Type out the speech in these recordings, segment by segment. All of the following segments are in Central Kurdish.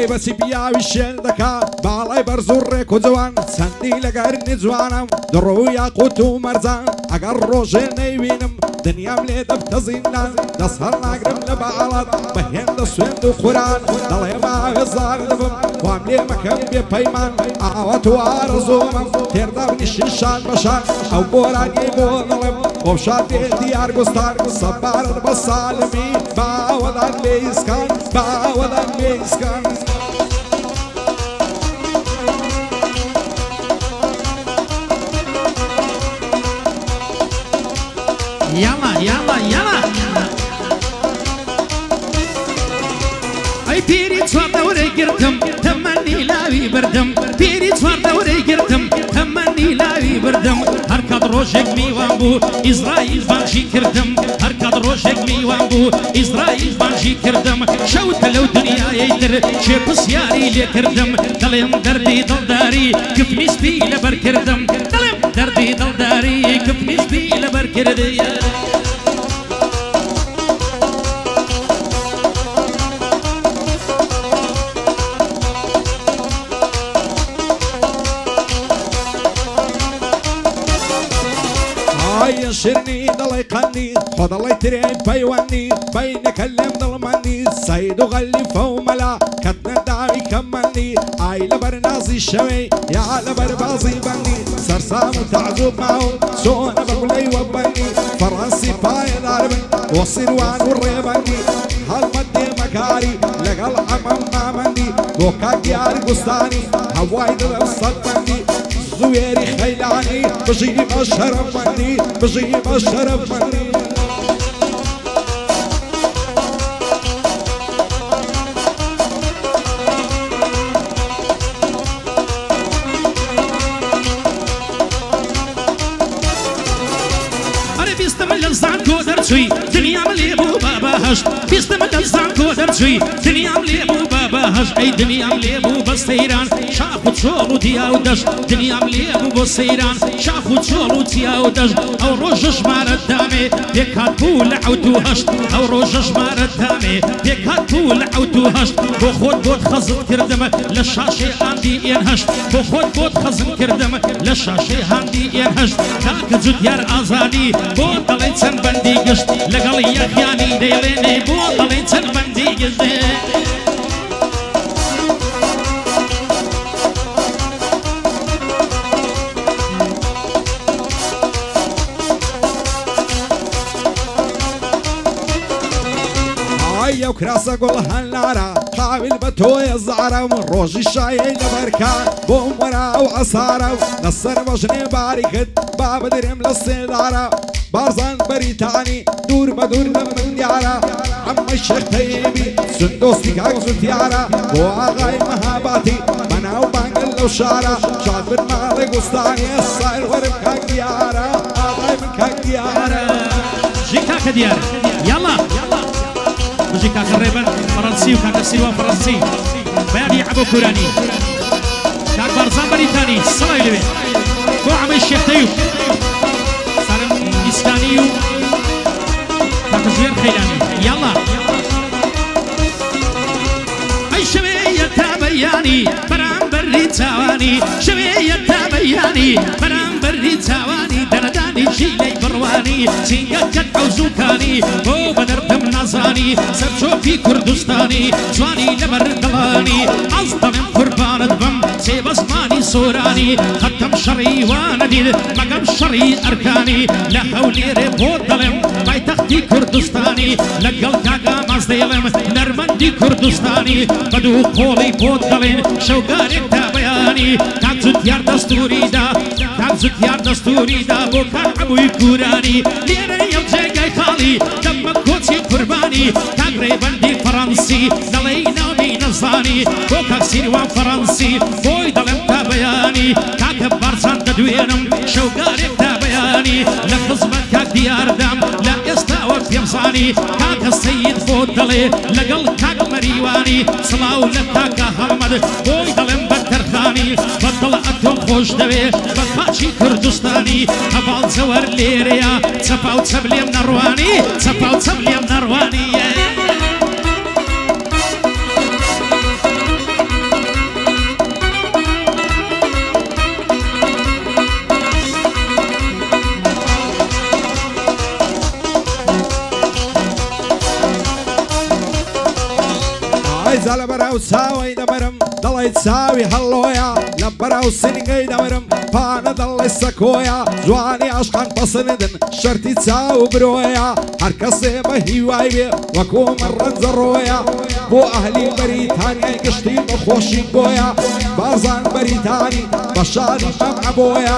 ئەی بەچی پیاوی شێر دەکا باڵای بەرز و ڕێک و جوان چەندی لەگەرنی جوانم دڕۆ یاقوت و مەرجان ئەگەر ڕۆژێ نەیبینم دنیام لێ دەبتە زیندان دەست هەڵ ناگرم لە باڵات بە هێندە سوێند و قوران دەڵێ ماوێزار دەبم وام لێ مەکەم بێ پەیمان ئاوەت و ئارەزوومم تێردا بنیشی شان بەشان ئەو بۆرانیەی بۆ دەڵێم خۆشاد بێ دیار گوستان سەبارن بە سالمی باوەدان لێ ئیسکان باوەدان لێ ئیسکان يلا يلا يلا اي بيري توار دوري قردم تمني لاوي بردم بيري توار دوري قردم تمني لاوي بردم هركض روشك ميوان بو إسرائيل بانشي كردم هركض روشك ميوان بو إسرائيل بانشي كردم شوت لو دنيا يدر شيبس ياري لي كردم دلم دردي دلداري كيف نسبي لبر كردم دلم دردي دلداري كيف نسبي لبر كردم شرني ضلي قني خذ الله ترين بيواني بينك اللي مظلمني سيد وغلي فوملا كتنا داعي كملني اي لبرنازي الشوي يا لبربازي بني سرسام وتعذب معهم سونا بقولي وبني فرنسي باي ضارب والصيروان والريبني هالمدي مكاري لقل عمم ما مندي وكا ديار قسطاني هواي دل الصدمني زويري خيلاني بجيب الشرف مني بجيب الشرف مني أنا بيستمل الزعكو درسوي دنيا مليبو بابا هش بيستمل الزعكو درسوي دنيا مليبو بابا هش أي دنيا مليبو بستيران شاخد شولو دياو دش دنيا مليبو بستيران شاخد شولو دياو دش أو روجش مارد دامي بيكات بول عودو هش أو روجش مارد دامي بيكات بول عودو هش بخود بود خزن كردم لشاشي عندي ينهش بخود بود خزن كردم لشاشي عندي ينهش كاك زود يار آزادي بود دلين سن بندي قشت لقل يخياني ديليني بود دلين سن بندي قشت يا كراسة قول هالنارا قابل بتوي الزعرة من روج الشاي لبركان بوم ورا وعصارة نصر وجني باركت باب درم للصدارة بارزان بريتاني دور بدور من ديارة عم الشيخ تيمي سندوسي كاك زنتيارة وآغاي مهاباتي منا وبانقل وشارة شاد بن مالك وسطاني الصاير ورم كاك ديارة آغاي من كاك ديارة جي كاك ديارة يلا بجي كاك الريبن فرنسي وكاك السيوان فرنسي بياني عبو كوراني كاك بارزان بريتاني صلاة لبي بو عمي الشيخ تيوب سالم إسكانيو كاك زوير خيلاني يلا أي شوية تابياني برام بري تاواني شوية تابياني برام بري تاواني درداني جيلي برواني سينجا عوزوكاني هو بدردم نازاني سرچوكي كردستاني جواني لبردلاني أصدم قربان دبم سيب اسماني سوراني ختم شري وانديد مقام شري أركاني لحولي ريبود دلم بايتختي كردستاني لقل كاقا مازديلم نرمندي كردستاني بدو قولي بود دلين شوقارك تابياني كاكزو تيار دستوري دا كاكزو تيار دستوري دا بو كان عبوي كوراني ليري يوجيقاي خالي دم كوتي قرباني كاك ريبندي فرنسي دلي ناومي نزاني بو كاك سيروان فرنسي بوي دلم تابياني كاك بارزان ددوينم شوقارك تابياني لخزمك كاك ديار دام لا استاوك يمصاني كاك السيد فود دلي لقل كاك مريواني صلاو لتاك هلمد بوي دلم بكرخاني بدل أتم خوش دوي بخاشي كردستاني هفال زور ليريا تفاو تبليم نرواني تفاو تبليم نرواني لبراو ساوي دمرم دڵی چاوی هەڵۆیە لە بەراو سنگەی دەمرم پانە دڵی سەکۆیە جوانی عاشقان پەسەندن شەرتی چاو برۆیە هەر کەسێ بە هیوای بێ وەکۆ من ڕەنجە ڕۆیە بۆ ئەهلی بەریتانیای گشتی بە خۆشی گۆیە بازان بەریتانی بە شاری مەمعەبۆیە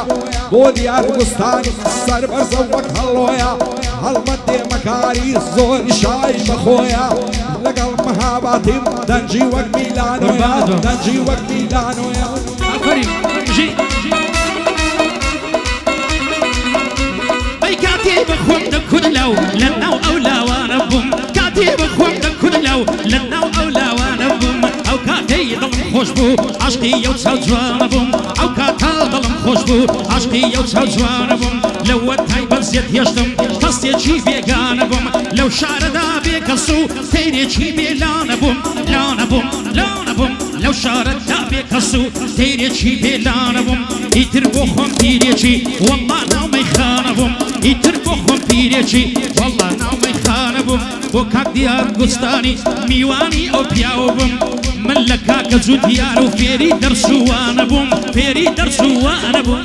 بۆ دیار گوستانی سەر بەرزە وەک هەڵۆیە هەڵمەت دێمەکاری زۆری شای بەخۆیە لەگەڵ مەهاباتیم دەنجی وەک میلانۆیە دەنجی وەک میلانۆیە ئەفەرین ژی ئەی کاتی بخۆم دەکوت لەو لە ناو ئەو لاوانە بووم کاتی بخۆم دەکوت لەو لە ناو ئەو لاوانە بووم ئەو کاتەی دڵم خۆش بوو عاشقی یەو چاو جوانە بووم ئەو کاتا دڵم خۆش بوو عاشقی یەو چاو جوانە بووم لەوە تایبەت هێشتم کەسێکی بێگانە بووم لەو شارەدا بێکەس و تەیرێکی بێلانە بووم لانە بووم لانە بووم لەو شارەدا بێکەس و تەیرێکی بێلانە بووم ئیتر بۆ خۆم پیرێکی وەڵڵا ناو مەیخانە بووم ئیتر بۆ خۆم پیرێکی وەڵڵا ناو مەیخانە بووم بۆ کاک دیار گوستانی میوانی ئەو پیاوە بووم من لە کاکە جوو دیار و فێری دەرسووانە بووم فێری دەرسووانە بووم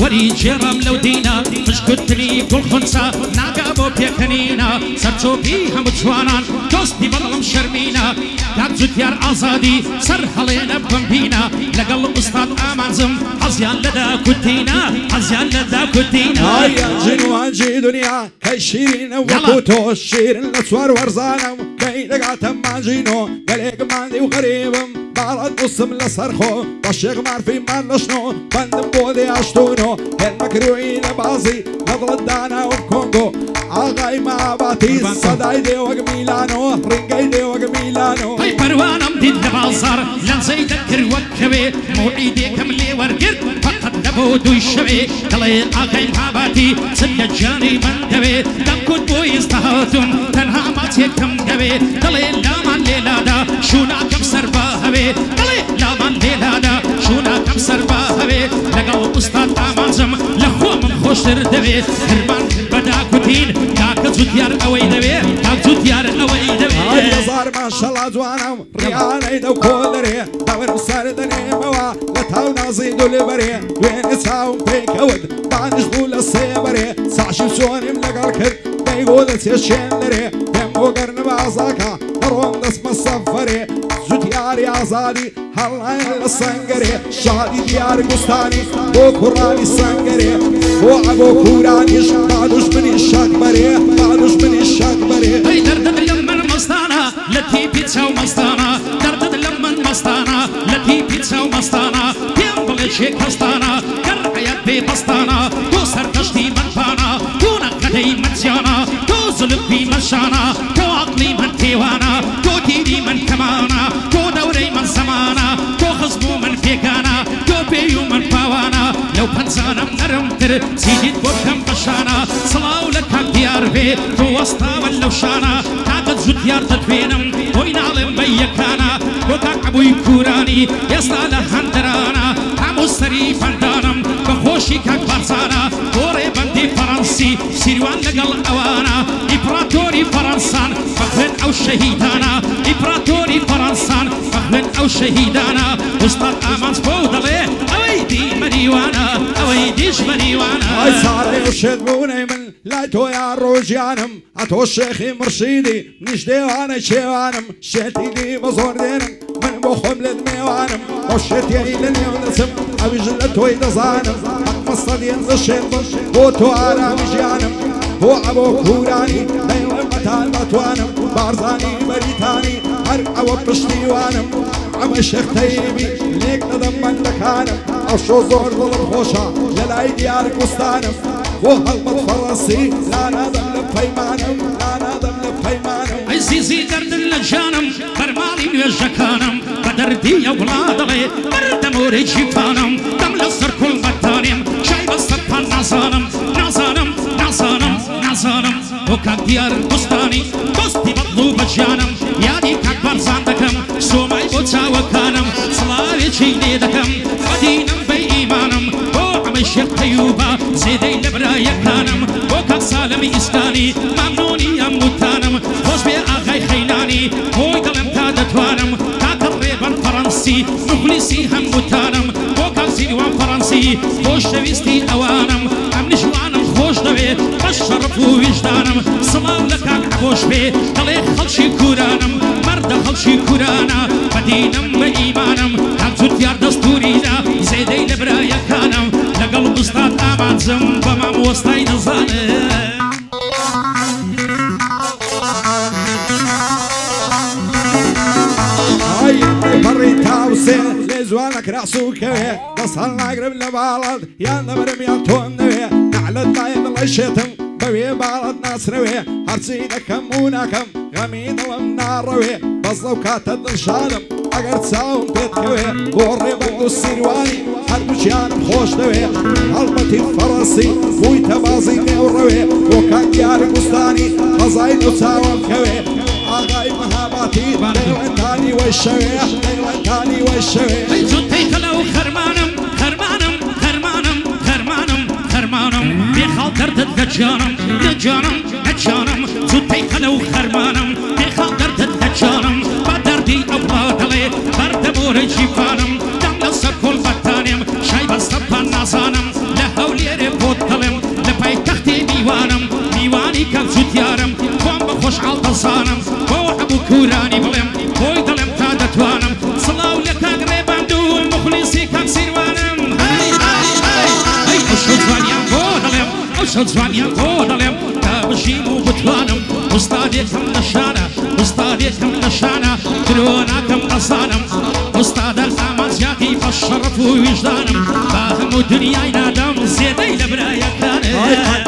وەری جێڕام لەو دینە پشکوتنی گوڵخونچە ناگا بۆ پێکەنینە سەرچۆپی هەموو جوانان دۆستی بەڵم شەرمینە کاک جوتیار ئازادی سەر هەڵێنە بمبینە لەگەڵ ئوستاد ئامانزم حەزیان لەدا کوتینە حەزیان لەدا کوتینە جنوانجی دنیا کەی شیرینە وەکو تۆ شیرن لە چوار وەرزانم کەی دەگاتە مانجینۆ گەلێک ماندی و غەریبم باڵەت بوسم لەسەر خۆ بە شێخ مارفیمان لەشنۆ بەندم بۆ دێیاشتونۆ هێنمەکروی لە بازی لەدڵت داناوە کۆنگۆ ئاغای ماباتی سەدای دێ وەک میلانۆ ڕینگەی دێ وەک میلانۆ ئەی پەروانم دید لە بازار لەنزەی دەکرد وەک کەوێ موعیدێکم لێ وەرگرت فەقەت لەبۆ دووی شەوێ دەڵێ ئاغای ماباتی چن لە جانی من دەوێ دەمکوت بۆ ئێستا هاتوون تەنها ماچێکم دەوێ دەڵێ لامان لێلادا شووناکەم سەر بە هەوێ دەڵێ لامان لێلادا شووناکەم سەر بە هەوێ لەگەڵ ئوستاد ئامانزم لە خۆمم خۆشتر دەوێ هەرمان بەدا کوتین کاکە جوتیار ئەوەی دەوێ کاک جوتیار ئەوەی دەوێ هەزار ماشەڵا جوانم ڕیانەی دەو کۆلەرێ دەورم سەر دەنێمەوە لە تاو نازی دولێبەرێ دوێنێ چاوم پێکەوت دانیش بوو لە سێبەرێ ساشی چۆنیم لەگەڵ کرد دەیگۆ دەچێ شێن لەرێ پێم بۆ گەرنە بازاکە دەڕۆم دەستمە سەفەرێ جوتیاری ئازادی هەڵایەن لە سەنگەرێ شادی دیار گوستانی بۆ کوڕانی سەنگەرێ بۆ ئەبۆ کوورانیش با دوژمنی شەک بەرێ با دوژمنی شەک بەرێ ئەی دەردت لە من مەستانە لە تیپی چاو مەستانە دەردت لە من مەستانە لە تیپی چاو مەستانە پێم بڵێ شێک هەستانە گەر حەیەت بێ بەستانە تۆ سەرکەشتی من پانە تۆ نەکەدەی من زیانە تۆ زولفی من شانە تۆ عەقلی من تێوانە تۆ تیری من کەمانە تۆ دەورەی من زەمانە تۆ خزم و من پێکانە تۆ پێی و من پاوانە لەو پەنجانەم نەرمتر چیدیت بۆ بکەم بەشانە سڵاو لە کاک دیار بێ تۆ وەستاوە لەو شانە کاکەت جوتیار دەتوێنم بۆی ناڵێم بە یەکانە بۆ کاک عەبووی کوورانی ئێستا لە هەندەرانە هەموو سەری بەندانم بە خۆشی کاک بارزانە بۆ ڕێبەندی فەڕەنسی سیروان لەگەڵ ئەوانە ئیمپراتۆری فەڕەنسان بەخوێن ئەو شەهیدانە ئیمپراتۆری فەڕەنسان بەخوێن ئەو شەهیدانە ئوستاد ئامانز بۆ دەڵێ ئەوەی دیمەریوانە ئەوەی دیژمەریوانە ئەی ساڕێ و شێت بوونەی من لای تۆ یا ڕۆژیانم ئەتۆ شێخی مرشیدی نیش دێوانە کێوانم شێتی دی بە زۆر دێنم من بۆ خۆم لێت میێوانم ئەو شێتیایی لە نێو دەچم ئەویژ لە تۆی دەزانم مەستەدێن زە شێت بم بۆ تۆ ئارامی ژیانم بۆ ئەبۆ کوورانی دەیڵەمەتان بەتوانم بارزانی بەریتانی هەر ئەوە پشتیوانم ئەمە شێخ تەیبی لێک دەدەم بەندەکانم ئەو شۆ زۆر دڵم خۆشە لە لای دیار کوستانم بۆ هەڵمەت فەڕەنسی لا نادەم لە پەیمانم لا نادەم لە پەیمانم عزیزی دردن لجانم برمالی نوێژەکانم بە دەردی ئەو وڵاتەڵێ بەردەمۆرەی جیفانم دەم لەسەر کوڵبەتانیم شای بەسەر پان نازانم نازانم نازانم نازانم بۆ کاک دیار بستانی دۆستی بەدڵ و بەجیانم یادی کاک بارزان دەکەم سۆمای بۆ چاوەکانم سڵاوێکی لێ دەکەم بەدینم بە ئیمانم بۆ ئەمە شێخ تەیوبە زێدەی لە برایەکانم بۆ کاک سالمی ئیسکانی مەمنوونی ئەم وتانم خۆش بێ ئاغای خەینانی بۆی دەڵێم تا دەتوانم کاکە ڕێبەر فەڕەنسی مخلیسی هەمووتانم بۆ کاک زیروان فەڕەنسی بۆ شەویستی ئەوانم ئەم نژوانم خۆش دەوێت بە شەڕف و ویژدانم سڵاو لە کاک عەبۆش بێ دەڵێ خەڵکی کوورانم مەردە خەڵکی کوورانە بەدینم بە ئیمانم کاک جوتیار دەستوریدا زێدەی لە برایەکانم لەگەڵ ئوستاد ئامانجم بە مامۆستای نەزانم بەڕی تاوسێ لێ جوانەک ڕاسووکەوێ دەسەڵ ناگرم لە باڵات یان دەبرم یان تۆم نەوێ نەعلت دایە دڵی شێتم بەوێ باڵت ناسرەوێ هەرچی دەکەم و ناکەم غەمی دڵم ناڕەوێ بەس لەو کاتە دڵشادم ئەگەر چاوم پێتکەوێ بۆ ڕێبەند و سیروانی هەردووچیانم خۆش دەوێ هەڵبەتی فەڕەنسی بوویتە بازی نێوڕەوێ بۆ کاک دیارە کوستانی قەزای دو چاوم کەوێ ئاغای مەهاباتی دەیڵەندانی وەی شەوێ دەیڵەندانی وەی شەوێ جوتەی کەلەو خەرمانم خەرمانم خەرمانم خەرمانم خەرمانم بێخاڵ دەردت گەجانم گەجانم گەجانم جوتەی کەلەو خەرمانم بێخاڵ دەردت گەجانم بە دەردی ئەو بڵاتەڵێ بەردەمۆرەی جیفانم دەم لەسەر کۆڵبەتانێم شای بەستە پان نازانم لە هەولێرێ بۆت دەڵێم لە پایتەختی میوانم میوانی کەم جوتیارم خۆم بە خۆشحاڵ دەزانم بۆ هەموو کوورانی بڵێم بۆی دەڵێم تا دەتوانم سڵاو لە کاک ڕێبەند و مخلیسی کاک سیروانم هەی هەی هەی هەی ئەو شەو جوانیان بۆ دەڵێم ئەو شەو جوانیان بۆ دەڵێم تا بژیم و بتوانم ئوستادێکم لەشانە ئوستادێکم لەشانە درۆ ناکەم ئەزانم ئوستادە ئامانجیاتی بە شەڕەف و ویژدانم با هەموو دنیای نادەم زێدەی لە برایەکانم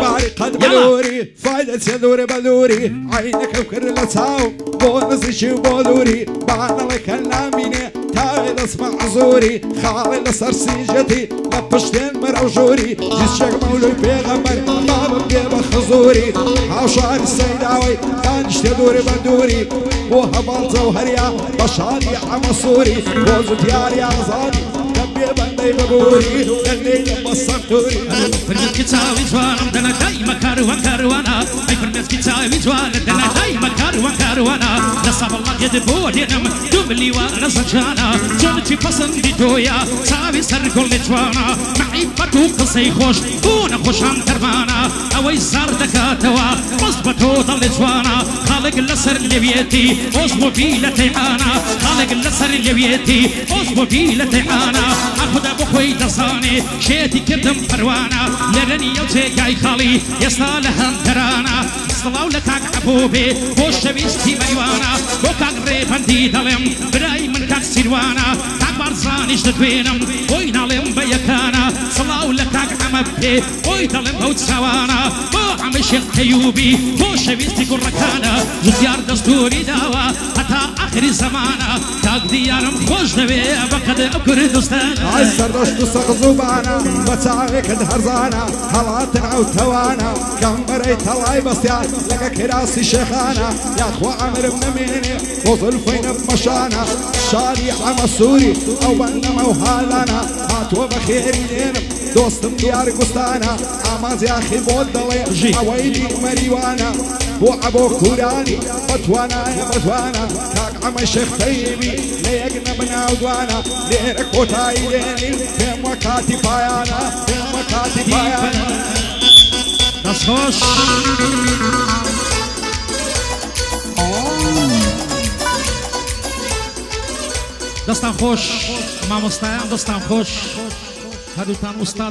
باری قەد بەلووری فایدە چێ دوورە بەلووری عینەکەم کرد لە چاوم بۆ نزیکی و بۆ دووری بانەڵێ کە نامینێ تاوێ دەسمە عزووری خاڵێ لەسەر سیجەتی لە پشتێن بەرەو ژووری جیسچێک مەولوی پێغەمبەر بابم پێ بە خزووری هاوشاری سەیداوەی دانیشتێ دوورە بە دووری بۆ هەباڵ جەوهەریا بە شادی ئەمە سووری بۆ زوتیاری ئازادی دەبێ بەندەی بەبووری دەنگەی لە بەسەرتوری فرمێسکی چاوی جوانم دەنەکەی مەکاروان کاروانە ئەی فرمێسکی چاوی جوانە دەنەکەی مەکاروان کاروانە لە سەبڵە دێت بۆ دێنم دوو ملیوانە زەجانە چۆنکی پەسەندی تۆیە چاوی سەر گوڵی جوانە مەعیبەت و قسەی خۆش بۆ نەخۆشان دەرمانە ئەوەی زار دەکاتەوە بەس بە تۆ دڵی جوانە خاڵێک لەسەر لێوێتی ئۆزمۆبیلە تەیعانە خاڵێک لەسەر لێوێتی ئۆزمۆبیلە تەیعانە ئەخدا بۆ خۆی دەزانێ شێتی کردم پەروانە لەرەنی ئەو جێگای خاڵی ئێستا لە هەندەرانە سڵاو لە کاک عەبوو بێ بۆ شەویستی مەریوانە بۆ کاک ڕێبەندی دەڵێم برای من کاک سیروانە کاک بارزانیش دەتوێنم بۆی ناڵێم بە یەکانە سڵاو لە کاک ئەمە بێ بۆی دەڵێم ئەو چاوانە بۆ ئەمە شێخ تەیوبی بۆ شەویستی کوڕەکانە زوتیار دەستوری داوە هەتا ئاخری زەمانە کاک دیارم خۆش دەوێ بەقەدە ئەو کوردستانە ئای سەردەشت و سەغزوبانە بە چاوێکت هەرزانە هەڵاتن ئەو تەوانە کەم بەرەی تەڵای بەستیان لەگە کراسی شێخانە یاخوا ئەمرم نەمێنێ بۆ زولفەی نەبمەشانە شاری ئەمە سووری ئەو بەندەمە و هالانە هاتووە بە خێری لێنم دۆستم دیار گوستانە ئامازیاخی بۆت دەڵێ ئەوەی دی مەریوانە بۆ عەبۆ کوورانی بەتوانایە بەتوانە کاک ئەمە شێخ تەیبی لە یەک نەبناو دوانە لێرە کۆتایی لێنی پێم وە کاتی پایانە پێم وە کاتی پایانە دەست خۆش دەستان خۆش مامۆستایان دەستان خۆش هەردووتان ئوستاد